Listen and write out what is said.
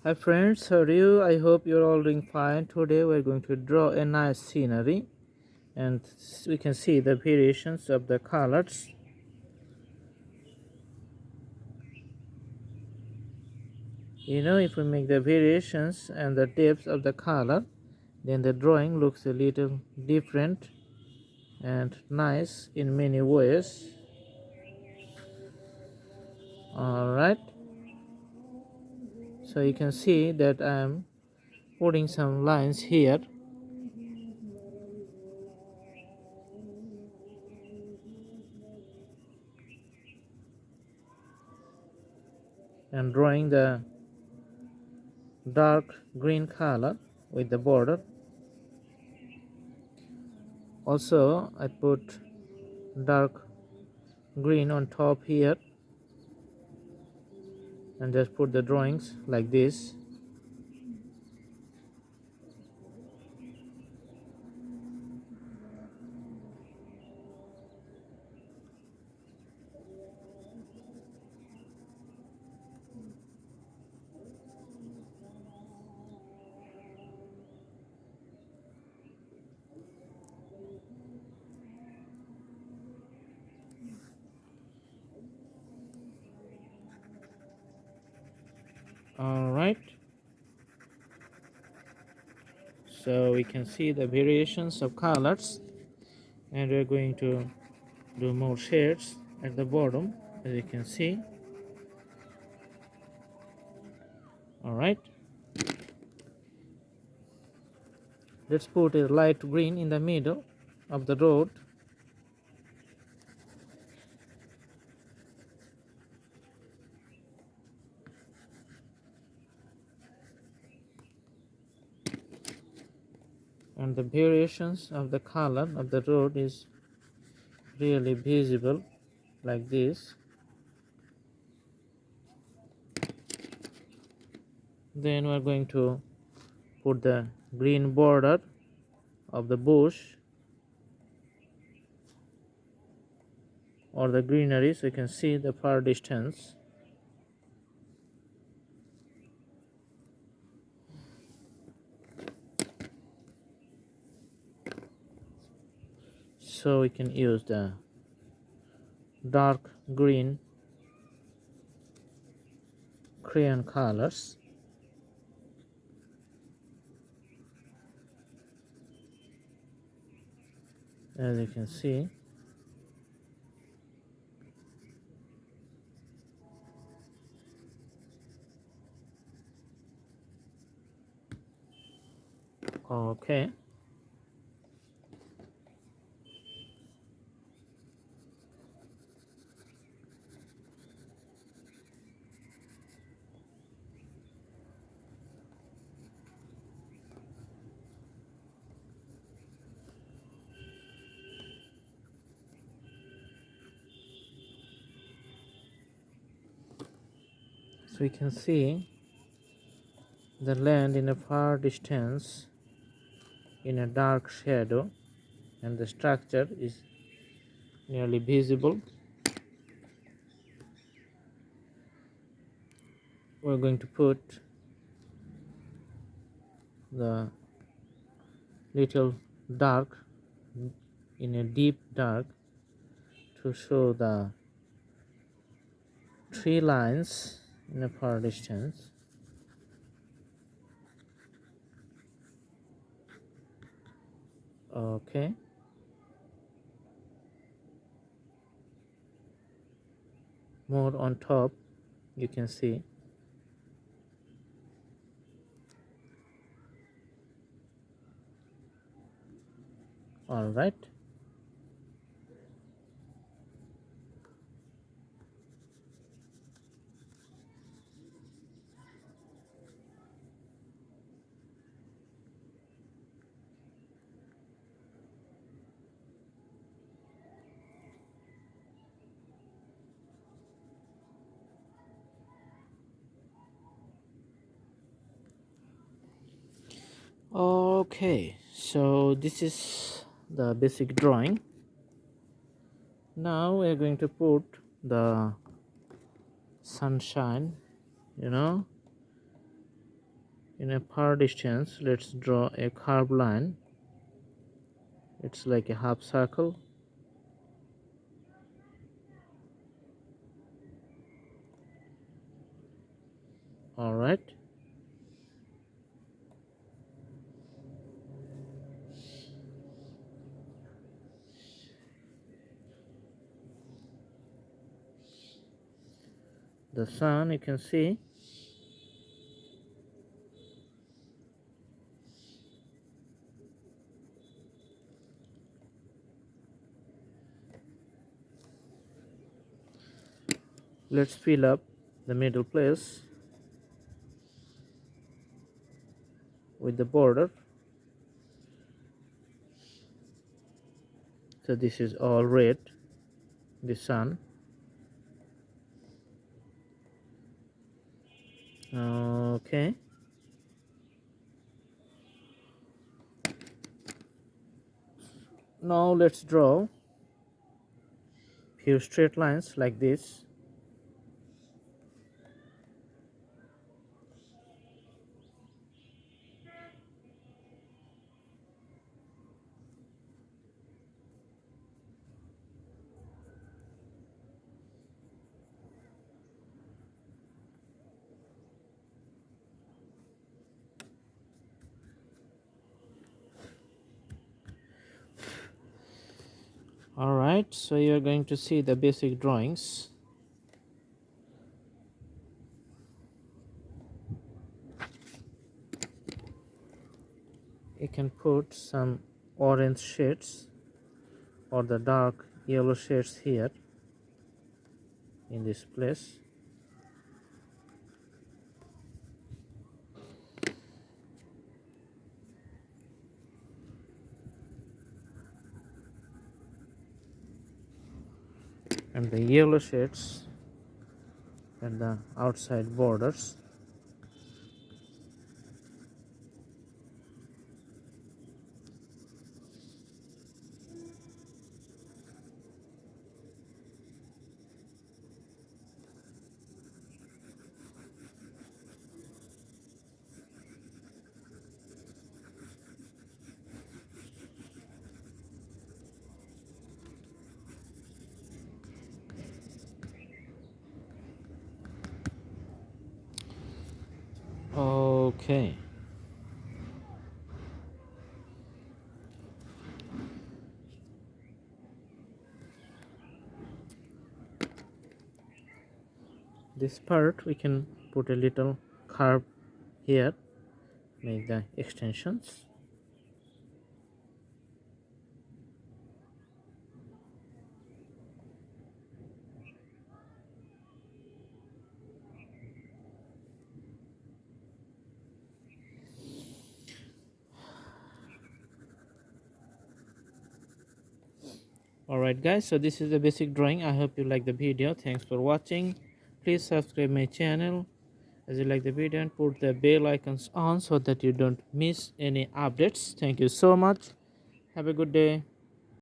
Hi friends, how are you? I hope you're all doing fine. Today we're going to draw a nice scenery and we can see the variations of the colors. If we make the variations and the depths of the color, then the drawing looks a little different and nice in many ways. Alright, so you can see that I'm putting some lines here and drawing the dark green color with the border. Also, I put dark green on top here and just put the drawings like this. Alright, so we can see the variations of colors and we're going to do more shades at the bottom, as you can see. Alright, let's put a light green in the middle of the road. And the variations of the color of the road is really visible like this. Then we're going to put the green border of the bush or the greenery so you can see the far distance. So we can use the dark green crayon colors. As you can see, okay, so we can see the land in a far distance in a dark shadow and the structure is nearly visible. We're going to put the little dark in a deep dark to show the tree lines in a far distance. Okay, more on top you can see. All right, okay, so this is the basic drawing. Now we're going to put the sunshine, you know, In a far distance, let's draw a curved line. It's like a half circle. All right. The sun, you can see. Let's fill up the middle place with the border. So this is all red, the sun. Okay. Now let's draw few straight lines like this. Alright, so you're going to see the basic drawings. You can put some orange shades or the dark yellow shades here in this place. And the yellow shades and the outside borders. Okay. This part we can put a little curve here, make the extensions. Alright guys, so this is the basic drawing. I hope you like the video. Thanks for watching. Please subscribe my channel as you like the video and put the bell icons on so that you don't miss any updates. Thank you so much. Have a good day.